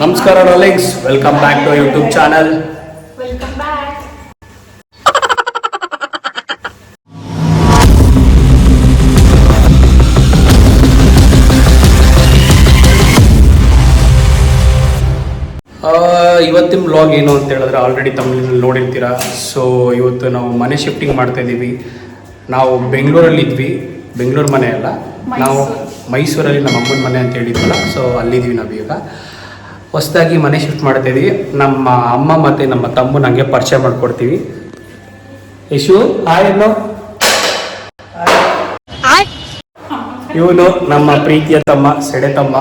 ನಮಸ್ಕಾರ darlings, welcome back to YouTube channel. Welcome back. ಇವತ್ತಿನ vlog ಏನು ಅಂತ ಹೇಳಿದ್ರೆ ಆಲ್ರೆಡಿ ತಮಿಳಿನಲ್ಲಿ ನೋಡಿರ್ತೀರ. ಸೊ ಇವತ್ತು ನಾವು ಮನೆ ಶಿಫ್ಟಿಂಗ್ ಮಾಡ್ತಾ ಇದ್ದೀವಿ. ನಾವು ಬೆಂಗಳೂರಲ್ಲಿ ಇದ್ವಿ, ಬೆಂಗಳೂರು ಮನೆ ಅಲ್ಲ, ನಾವು ಮೈಸೂರಲ್ಲಿ ನಮ್ಮ ಅಮ್ಮನ ಮನೆ ಅಂತ ಹೇಳಿದ್ವಲ್ಲ, ಸೊ ಅಲ್ಲಿದ್ದೀವಿ ನಾವೀಗ. ಹೊಸದಾಗಿ ಮನೆ ಶಿಫ್ಟ್ ಮಾಡ್ತಾಯಿದ್ವಿ. ನಮ್ಮ ಅಮ್ಮ ಮತ್ತು ನಮ್ಮ ತಮ್ಮ ನನಗೆ ಪರಿಚಯ ಮಾಡಿಕೊಡ್ತೀವಿ. ಯಶು ಹಾಯ್ ಅನ್ನೋ. ಇವನು ನಮ್ಮ ಪ್ರೀತಿಯ ತಮ್ಮ ಸೆಡೆ ತಮ್ಮ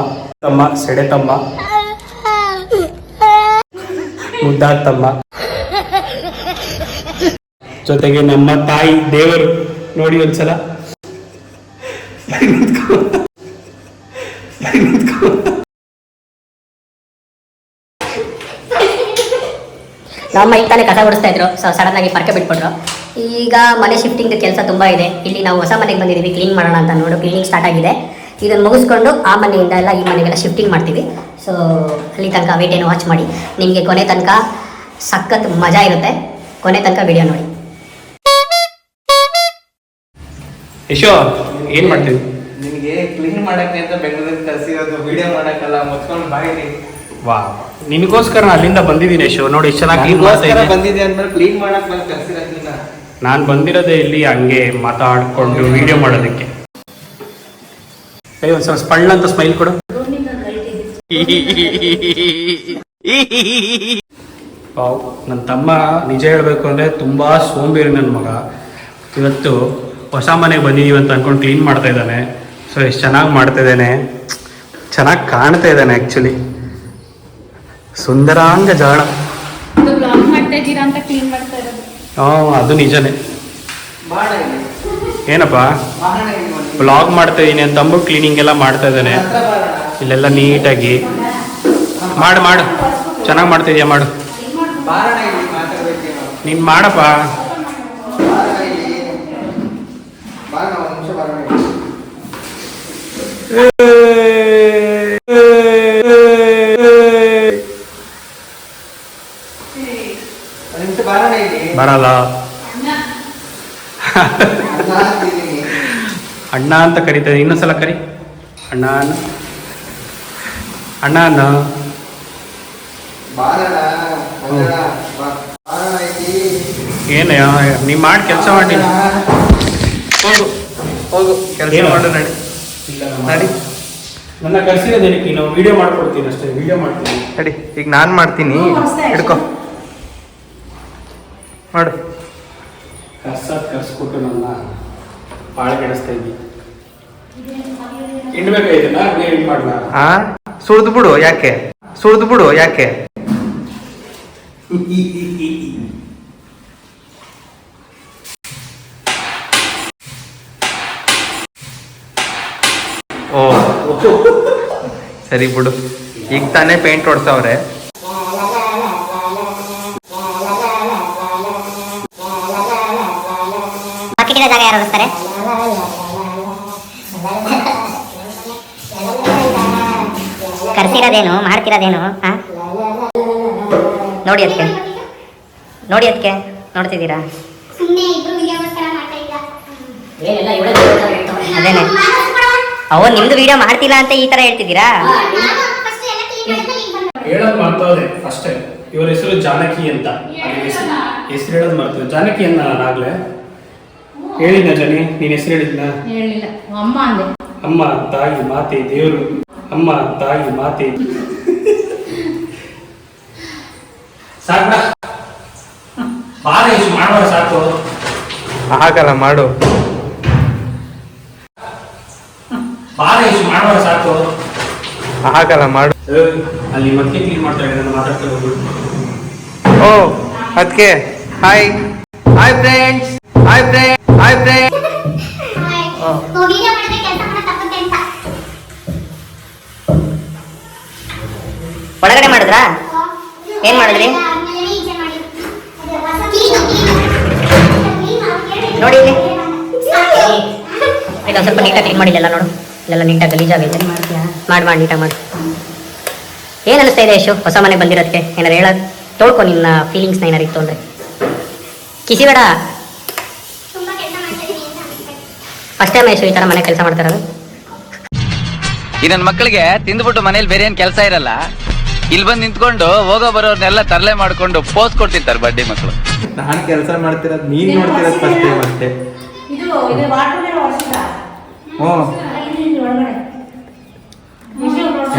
ಮುದ್ದಾದ ತಮ್ಮ, ಜೊತೆಗೆ ನಮ್ಮ ತಾಯಿ ದೇವರು. ನೋಡಿ ಒಂದ್ಸಲ ನಮ್ಮ ತಾನೇ ಕಸ ಓಡಿಸ್ತಾ ಇದ್ರು. ಸಡನ್ ಆಗಿ ಪರ್ಕೆ ಬಿಟ್ಬಿಟ್ರು. ಈಗ ಮನೆ ಶಿಫ್ಟಿಂಗ್ ಕೆಲಸ ತುಂಬಾ ಇದೆ. ಇಲ್ಲಿ ನಾವು ಹೊಸ ಮನೆಗೆ ಬಂದಿದ್ದೀವಿ, ಕ್ಲೀನ್ ಮಾಡೋಣ ಅಂತ ನೋಡು. ಕ್ಲೀನಿಂಗ್ ಸ್ಟಾರ್ಟ್ ಆಗಿದೆ. ಇದನ್ನು ಮುಗಿಸ್ಕೊಂಡು ಆ ಮನೆಯಿಂದ ಎಲ್ಲ ಈ ಮನೆಗೆಲ್ಲ ಶಿಫ್ಟಿಂಗ್ ಮಾಡ್ತೀವಿ. ಸೊ ಅಲ್ಲಿ ತನಕ ವೇಟೇನು ವಾಚ್ ಮಾಡಿ. ನಿಮಗೆ ಕೊನೆ ತನಕ ಸಖತ್ ಮಜಾ ಇರುತ್ತೆ. ಕೊನೆ ತನಕ ವಿಡಿಯೋ ನೋಡಿ. ಯಶೋ ಏನು ಮಾಡ್ತೀವಿ? ನಿಮಗೆ ಕ್ಲೀನ್ ಮಾಡಕ್ಕೆ ಅಂತ ಬೆಂಗಳೂರಿಗೆ ಕಳಿಸಿರೋದು, ವಿಡಿಯೋ ಮಾಡಕ್ಕಲ್ಲ, ಮುಚ್ಕೊಂಡು ಬಾಯಿರಿ. ವಾ, ನಿನಗೋಸ್ಕರ ಅಲ್ಲಿಂದ ಬಂದಿದ್ದೀನಿ ಯಶೋ. ನೋಡಿ ಎಷ್ಟು ಚೆನ್ನಾಗಿ ಕ್ಲೀನ್ ಮಾಡ್ತಾ ಬಂದಿದೆ ಅಂದ್ರೆ ಕ್ಲೀನ್ ಮಾಡಕ್ ಬಂದು ಕಳಿಸಿರೋದಿಲ್ಲ. ನಾನು ಬಂದಿರೋದೇ ಇಲ್ಲಿ ಹಂಗೆ ಮಾತಾಡ್ಕೊಂಡು ವಿಡಿಯೋ ಮಾಡೋದಕ್ಕೆ. ಒಂದು ಸ್ವಲ್ಪ ಸ್ಪಳ್ಳ ಅಂತ ಸ್ಮೈಲ್ ಕೊಡು. ನನ್ನ ತಮ್ಮ ನಿಜ ಹೇಳಬೇಕು ಅಂದರೆ ತುಂಬ ಸೋಂಬೇರಿ ನನ್ನ ಮಗ. ಇವತ್ತು ಹೊಸ ಮನೆಗೆ ಬಂದಿದ್ದೀವಿ ಅಂತ ಅಂದ್ಕೊಂಡು ಕ್ಲೀನ್ ಮಾಡ್ತಾ ಇದ್ದಾನೆ. ಸೊ ಎಷ್ಟು ಚೆನ್ನಾಗಿ ಮಾಡ್ತಾ ಇದ್ದಾನೆ, ಚೆನ್ನಾಗಿ ಕಾಣ್ತಾ ಇದ್ದಾನೆ. ಆ್ಯಕ್ಚುಲಿ ಸುಂದರಾಂಗ ಜಾಣ. ಅದು ನಿಜನೇ. ಏನಪ್ಪ ಬ್ಲಾಗ್ ಮಾಡ್ತಾ ಇದ್ದೀನಿ ಅಂತ ಅಂದ್ಬಿಟ್ಟು ಕ್ಲೀನಿಂಗ್ ಎಲ್ಲ ಮಾಡ್ತಾ ಇದ್ದಾನೆ. ಇಲ್ಲೆಲ್ಲ ನೀಟಾಗಿ ಮಾಡು ಚೆನ್ನಾಗಿ ಮಾಡ್ತಿದ್ಯಾ, ಮಾಡು. ನೀನು ಮಾಡಪ್ಪ. ಬರಲ್ಲ ಅಣ್ಣ ಅಂತ ಕರಿತೇನೆ. ಇನ್ನೊಂದ್ಸಲ ಕರಿ ಅಣ್ಣ ಅಣ್ಣ. ಏನ ನೀ ಮಾಡಿ ಕೆಲಸ ಮಾಡಿ. ಹೋಗು ಕೆಲಸ ಮಾಡು, ನಡಿ ನಡಿ. ನನ್ನ ಕರ್ಸಿರೋದೇನಕ್ಕೆ? ನಾವು ವಿಡಿಯೋ ಮಾಡ್ಕೊಡ್ತೀನಿ ಅಷ್ಟೇ, ವಿಡಿಯೋ ಮಾಡ್ತೀನಿ. ನಡಿ, ಈಗ ನಾನು ಮಾಡ್ತೀನಿ, ಹಿಡ್ಕೊ ಮಾಡು. ಕರ್ಸ್ಕೊಟ್ಟು ನನ್ನ ಬಾಳೆ ಕೆಡಿಸ್ತಾ ಇದ್ದಿ. ಇಡ್ಬೇಕಾಯ್ತಲ್ಲ, ನೀರು ಮಾಡಲ. ಸುಡ್ದು ಬಿಡು ಯಾಕೆ ಓ ಸರಿ ಬಿಡು. ಈಗ ತಾನೇ ಪೇಂಟ್ ಹೊಡ್ಸವ್ರೆ. ಜಾಗ ಯಾರು ಹೊಡಿಸ್ತಾರೆ? ಕರ್ಸಿರೋದೇನು, ಮಾಡ್ತಿರೋದೇನು? ನೋಡಿ ಅದಕ್ಕೆ ನೋಡ್ತಿದ್ದೀರಾ? ಅದೇನೆ, ಅವ ನಿಮ್ದು ವಿಡಿಯೋ ಮಾಡ್ತಿಲ್ಲ ಅಂತ ಈ ತರ ಹೇಳ್ತಿದ್ದೀರಾ? ಹೇಳೋದು ಮಾಡ್ತೋದೆ ಅಷ್ಟೇ. ಇವ್ರ ಹೆಸರು ಜಾನಕಿ ಅಂತ. ಹೆಸರು ಹೇಳೋದು ಮಾಡ್ತೇವೆ. ಜಾನಕಿ ಅಂತ ನಾನಾಗ್ಲೇ ಹೇಳಿದ್ನ ಜನಿ? ನೀನ್ ಹೆಸರು ಹೇಳಿದ್ನ? ಹೇಳಿಲ್ಲ. ಅಮ್ಮ ಅಂದೆ. ಅಮ್ಮ ತಾಯಿ ಮಾತೆ ದೇವರು. ಅಮ್ಮ ತಾಯಿ ಮಾತೆ. ಸಾಕ ಮಾಡುವ ಸಾಕು. ಆಗಲ್ಲ, ಮಾಡು. ಮಾಡುವ ಸಾಕು. ಆಗಲ್ಲ, ಮಾಡು. ಅಲ್ಲಿ ಮತ್ತೆ ಕ್ಲೀನ್ ಮಾಡ್ತಾ ಇದ್ದಾರೆ, ಮಾತಾಡ್ತಾ ಹೋಗ್ಬಿಡು. ಓ ಅದಕ್ಕೆ ಹಾಯ್ ಫ್ರೆಂಡ್ಸ್. ಒಳಗಡೆ ಮಾಡಿದ್ರಾ? ಏನ್ ಮಾಡಿದ್ರಿ ನೋಡಿ ಇಲ್ಲಿ. ಸ್ವಲ್ಪ ನೀಟಾಗಿ ಕ್ಲೀನ್ ಮಾಡಿಲ್ಲ ನೋಡು. ಇಲ್ಲೆಲ್ಲ ನೀಟಾಗಿ ಗಲೀಜಾಗಿದೆ. ಮಾಡಿ ನೀಟಾಗಿ ಮಾಡಿ. ಏನು ಅನಿಸ್ತಾ ಇದೆ ಯಶು ಹೊಸ ಮನೆಗೆ ಬಂದಿರೋದಕ್ಕೆ? ಏನಾರು ಹೇಳ ತೋಳ್ಕೊ ನಿನ್ನ ಫೀಲಿಂಗ್ಸ್ನ ಏನಾರು ಇತ್ತು ಅಂದರೆ. ಕಿಸಿ ಬೇಡ. ಫಸ್ಟ್ ಟೈಮ್ ಯಶು ಈ ಥರ ಮನೆ ಕೆಲಸ ಮಾಡ್ತಾರದು. ಈ ನನ್ನ ಮಕ್ಕಳಿಗೆ ತಿಂದ್ಬಿಟ್ಟು ಮನೇಲಿ ಬೇರೆ ಏನ್ ಕೆಲಸ ಇರಲ್ಲ, ಇಲ್ಲಿ ಬಂದು ನಿಂತ್ಕೊಂಡು ಹೋಗೋ ಬರೋರ್ನೆಲ್ಲ ತರಲೆ ಮಾಡ್ಕೊಂಡು ಪೋಸ್ ಕೊಡ್ತಿರ್ತಾರೆ ಬಡ್ಡಿ ಮಕ್ಕಳು. ನಾನು ಕೆಲಸ ಮಾಡ್ತಿರೋದು ನೀನ್ ನೋಡ್ತಿರೋದು ಫಸ್ಟ್ ಟೈಮ್ ಅಷ್ಟೇ.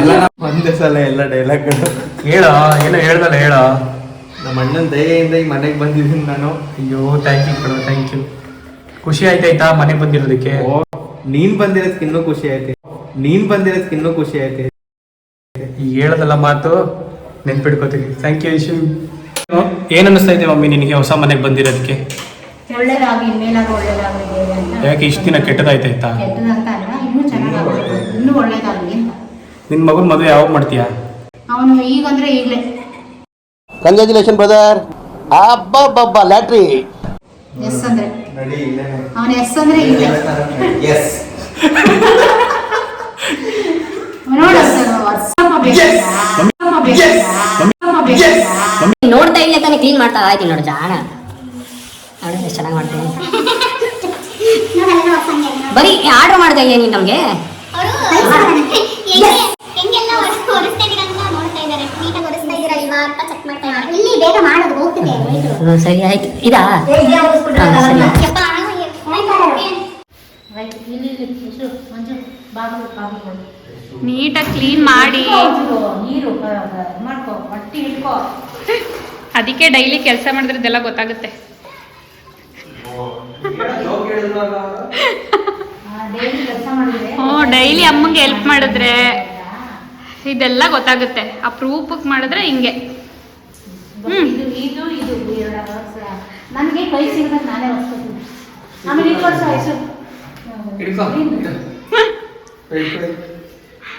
ಎಲ್ಲ ಒಂದೇ ಸಲ ಎಲ್ಲ ಡೈಲಾಗ್ಗಳು ಹೇಳ ಏನೋ ಹೇಳ್ದಲ್ಲ ಹೇಳ. ನಮ್ಮ ಅಣ್ಣನ ದಯೆಯಿಂದ ಈ ಮನೆಗೆ ಬಂದಿದ್ದೀನಿ ನಾನು. ಅಯ್ಯೋ ಥ್ಯಾಂಕ್ ಯು ಕಣ, ಥ್ಯಾಂಕ್ ಯು. ಖುಷಿ ಆಯ್ತಾಯ್ತಾ ಮನೆಗೆ ಬಂದಿರೋದಕ್ಕೆ? ನೀನ್ ಬಂದಿರೋದಕ್ಕೆ ಇನ್ನೂ ಖುಷಿ ಆಯ್ತು. ಈಗ ಹೇಳೋದಲ್ಲ ಮಾತು ನೆನ್ಪಿಡ್ಕೋತೀವಿ. Thank you Yashu. ಏನು ಅನ್ನಿಸ್ತಾ ಇದೆ ಮಮ್ಮಿ ನಿನಗೆ ಹೊಸ ಮನೆಗೆ ಬಂದಿರೋದಕ್ಕೆ? ಒಳ್ಳೇದಾಗಿ ಮೇಲಾಗ ಒಳ್ಳೇದಾಗಲಿ ಅಂತ. ಯಾಕೆ ಇಷ್ಟು ದಿನ ಕೆಟ್ಟದಾಯ್ತಾಯ್ತಾ? ಕೆಟ್ಟದಂತ ಅಲ್ಲ, ಇನ್ನೂ ಚೆನ್ನಾಗಾಗಬೇಕು, ಇನ್ನೂ ಒಳ್ಳೇದಾಗಲಿ ಅಂತ. ನಿನ್ನ ಮಗನ ಮದುವೆ ಯಾವಾಗ ಮಾಡ್ತೀಯಾ? ಅವನು ಈಗಂದ್ರೆ ಈಗಲೇ. Congratulation brother. ಅಬ್ಬಬ್ಬಬ್ಬ ಲ್ಯಾಟ್ರಿ. ಎಸ್ ಅಂದ್ರೆ ನಡಿ ಇಲ್ಲೇ ಅವನು ಎಸ್ ಅಂದ್ರೆ ಈಗಲೇ. ಎಸ್ ನೋಡ್ತಾ ಇಲ್ಲ ತಾನೇ ಕ್ಲೀನ್ ಮಾಡ್ತಾ ಆಯ್ತು ನೋಡು ಜಾಣ. ನೋಡಿ ಎಷ್ಟು ಚೆನ್ನಾಗಿ ಮಾಡ್ತೀನಿ. ಬರೀ ಆರ್ಡರ್ ಮಾಡ್ತಾ ಇದೆಯಾ ನೀನು ನಮಗೆ? ಸರಿ ಆಯ್ತು. ಇದಾ ನೀಟಾಗಿ ಕ್ಲೀನ್ ಮಾಡಿ ನೀರು ಮಾಡ್ಕೋ, ಬಟ್ಟೆ ಇಟ್ಕೋ. ಅದಕ್ಕೆ ಡೈಲಿ ಕೆಲಸ ಮಾಡಿದ್ರೆ ಇದೆಲ್ಲ ಗೊತ್ತಾಗುತ್ತೆ. ಡೈಲಿ ಅಮ್ಮಂಗೆ ಹೆಲ್ಪ್ ಮಾಡಿದ್ರೆ ಇದೆಲ್ಲ ಗೊತ್ತಾಗುತ್ತೆ. ಅಪ್ರೂಪಕ್ಕೆ ಮಾಡಿದ್ರೆ ಹಿಂಗೆ. ಇದು ನನಗೆ ಕೈ ಸಿಗಬೇಕು, ನಾನೇ ಹೊಸ್ಕೊತೀನಿ. ಆಮೇಲೆ ಈ ವರ್ಷ ಆಯ್ತು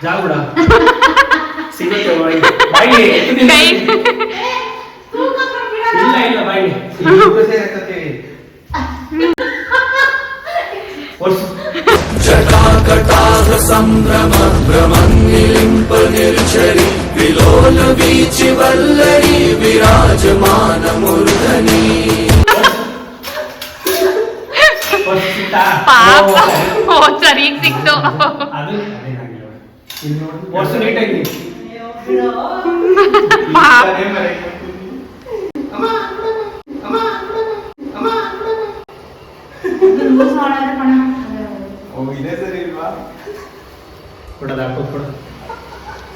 ಜಾಗ ಕೈ ಇಲ್ಲ ಬಾಯಿ ಸಂಭ್ರಮ ಭ್ರಮನ್ನಿಲಿಂಪ ನಿರ್ಚರಿ ವಿಲೋಲ ಬೀಚಿ ವಲ್ಲರಿ ವಿರಾಜಮಾನ ಮೂರ್ಧನಿ. ಪಾಪ ಸರಿ ಸಿಕ್ತು. ಪಾಪ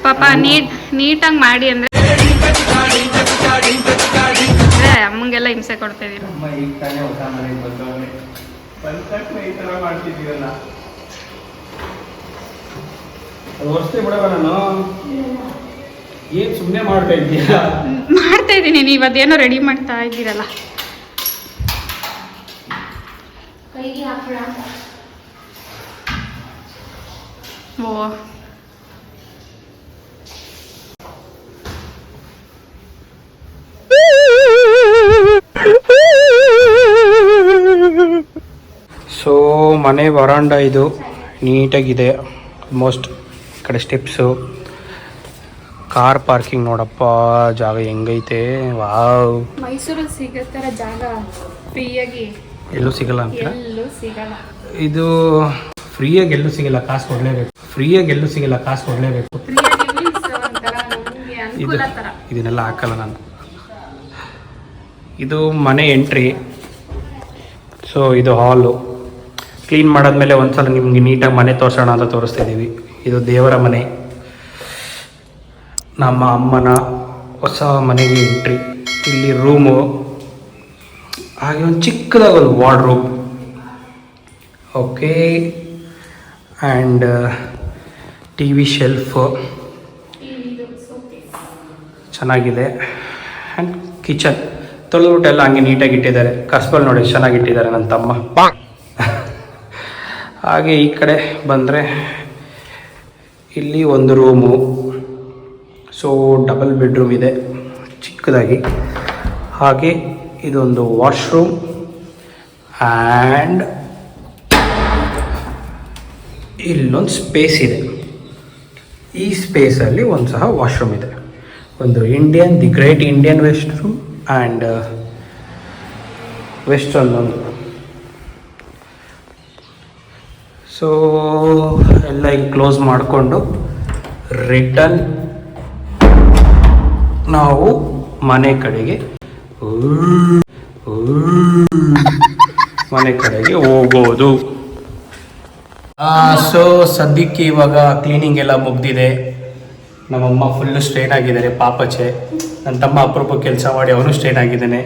ಪಾಪ ನೀಟಾಗಿ ಮಾಡಿ ಅಂದ್ರೆ ಅಮ್ಮಂಗೆಲ್ಲ ಹಿಂಸೆ ಕೊಡ್ತಾ ಇದೀರ. ಈಗ ತಾನೇ ಹೊಸ ಮನೆಗೆ ಬಂದವನೇ ಬಂದ ತಕ್ಷಣ ಈ ತರ ಮಾಡ್ತಿದೀವಲ್ಲ. ಅದು ಹೊರಸ್ತೇ ಬಿಡವ. ನಾನು ಏನ್ ಸುಮ್ಮನೆ ಮಾಡ್ತಾ ಇದ್ದೀಯ? ಮಾಡ್ತಾ ಇದ್ದೀನಿ, ನೀವು ಅದೇನೋ ರೆಡಿ ಮಾಡ್ತಾ ಇದ್ದೀರಲ್ಲ. ಕೈಗೆ ಹಾಕೋಣ. ಓ ಸೊ ಮನೆ ವರಾಂಡ ಇದು ನೀಟಾಗಿದೆ. ಆಲ್ಮೋಸ್ಟ್ ಈ ಕಡೆ ಸ್ಟೆಪ್ಸು, ಕಾರ್ ಪಾರ್ಕಿಂಗ್ ನೋಡಪ್ಪ ಜಾಗ ಹೆಂಗೈತೆ. ವಾವ್, ಮೈಸೂರಲ್ಲಿ ಸಿಗೋ ಥರ ಜಾಗ ಫ್ರೀಯಾಗಿ ಎಲ್ಲೂ ಸಿಗಲ್ಲ ಅಂತ. ಎಲ್ಲೂ ಸಿಗಲ್ಲ. ಇದು ಫ್ರೀಯಾಗಿ ಎಲ್ಲೂ ಸಿಗಲ್ಲ, ಕಾಸು ಕೊಡಲೇಬೇಕು. ಫ್ರೀಯಾಗಿ ಎಲ್ಲೂ ಸಿಗಲ್ಲ, ಕಾಸು ಕೊಡಲೇಬೇಕು. ಇದನ್ನೆಲ್ಲ ಹಾಕಲ್ಲ ನಾನು. ಇದು ಮನೆ ಎಂಟ್ರಿ. ಸೊ ಇದು ಹಾಲು. ಕ್ಲೀನ್ ಮಾಡಾದ್ಮೇಲೆ ಒಂದ್ಸಲ ನಿಮಗೆ ನೀಟಾಗಿ ಮನೆ ತೋರಿಸೋಣ ಅಂತ ತೋರಿಸ್ತಾ ಇದ್ದೀವಿ. ಇದು ದೇವರ ಮನೆ, ನಮ್ಮ ಅಮ್ಮನ ಹೊಸ ಮನೆಗೆ ಎಂಟ್ರಿ. ಇಲ್ಲಿ ರೂಮು, ಹಾಗೆ ಒಂದು ಚಿಕ್ಕದಾಗಿ ಒಂದು wardrobe. Okay, and T V shelf ಚೆನ್ನಾಗಿದೆ. ಆ್ಯಂಡ್ ಕಿಚನ್ ತೊಳೆದ್ಬಿಟ್ಟೆಲ್ಲ ಹಂಗೆ ನೀಟಾಗಿ ಇಟ್ಟಿದ್ದಾರೆ. ಕಸ್ಬಲ್ ನೋಡಿ ಚೆನ್ನಾಗಿ ಇಟ್ಟಿದ್ದಾರೆ ನನ್ನ ತಮ್ಮ. ಹಾಗೆ ಈ ಕಡೆ ಬಂದರೆ ಇಲ್ಲಿ ಒಂದು ರೂಮು. ಸೊ ಡಬಲ್ ಬೆಡ್ರೂಮ್ ಇದೆ ಚಿಕ್ಕದಾಗಿ. ಹಾಗೆ ಇದೊಂದು ವಾಶ್ರೂಮ್ ಆ್ಯಂಡ್ ಇಲ್ಲೊಂದು ಸ್ಪೇಸ್ ಇದೆ. ಈ ಸ್ಪೇಸಲ್ಲಿ ಒಂದು ಸಹ ವಾಶ್ರೂಮ್ ಇದೆ. ಒಂದು the great Indian west room and western ಒಂದು. ಸೊ ಎಲ್ಲ ಈಗ ಕ್ಲೋಸ್ ಮಾಡಿಕೊಂಡು ರಿಟರ್ನ್ ನಾವು ಮನೆ ಕಡೆಗೆ ಹೋಗೋದು. ಸೊ ಸದ್ಯಕ್ಕೆ ಇವಾಗ ಕ್ಲೀನಿಂಗ್ ಎಲ್ಲ ಮುಗ್ದಿದೆ. ನಮ್ಮಮ್ಮ ಫುಲ್ಲು ಸ್ಟ್ರೈನ್ ಆಗಿದ್ದಾರೆ ಪಾಪಚೆ. ನನ್ನ ತಮ್ಮ ಅಪರೂಪ ಕೆಲಸ ಮಾಡಿ ಅವನು ಸ್ಟ್ರೈನ್ ಆಗಿದ್ದಾನೆ.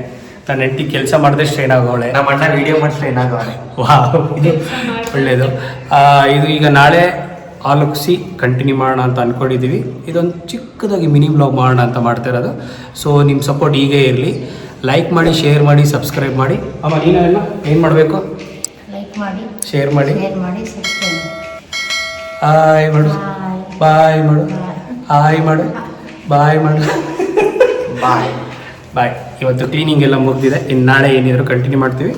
ನನ್ನ ಹೆಂಡತಿ ಕೆಲಸ ಮಾಡಿದ್ರೆ ಸ್ಟ್ರೈನ್ ಆಗೋಳೆ. ನಮ್ಮ ಅಣ್ಣ ವಿಡಿಯೋ ಮಾಡಿ ಸ್ಟ್ರೈನ್ ಆಗೋಳೆ. ವಾ, ಇದು ಒಳ್ಳೆಯದು. ಇದು ಈಗ ನಾಳೆ ಆಲೋಚಿಸಿ ಕಂಟಿನ್ಯೂ ಮಾಡೋಣ ಅಂತ ಅಂದ್ಕೊಂಡಿದ್ದೀವಿ. ಇದೊಂದು ಚಿಕ್ಕದಾಗಿ ಮಿನಿ ಬ್ಲಾಗ್ ಮಾಡೋಣ ಅಂತ ಮಾಡ್ತಾ ಇರೋದು. ಸೊ ನಿಮ್ಮ ಸಪೋರ್ಟ್ ಹೀಗೆ ಇರಲಿ. ಲೈಕ್ ಮಾಡಿ, ಶೇರ್ ಮಾಡಿ, ಸಬ್ಸ್ಕ್ರೈಬ್ ಮಾಡಿ. ಅಮ್ಮ ನೀನೆಲ್ಲ ಏನು ಮಾಡಬೇಕು? ಲೈಕ್ ಮಾಡಿ, ಶೇರ್ ಮಾಡಿ, ಸಬ್ಸ್ಕ್ರೈಬ್ ಮಾಡಿ. ಹಾಯ್ ಮಾಡು, ಬಾಯ್ ಮಾಡು, ಹಾಯ್ ಮಾಡು, ಬಾಯ್ ಮಾಡು, ಬಾಯ್ ಬಾಯ್. ಇವತ್ತು ಕ್ಲೀನಿಂಗ್ ಎಲ್ಲ ಮುಗ್ದಿದೆ. ಇನ್ನು ನಾಳೆ ಏನಿದ್ರು ಕಂಟಿನ್ಯೂ ಮಾಡ್ತೀವಿ.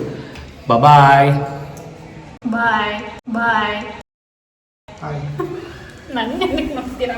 ಬಾಯ್ ಬಾಯ್ ಬಾಯ್. ನನ್ನ ನೋಡ್ತೀರಾ?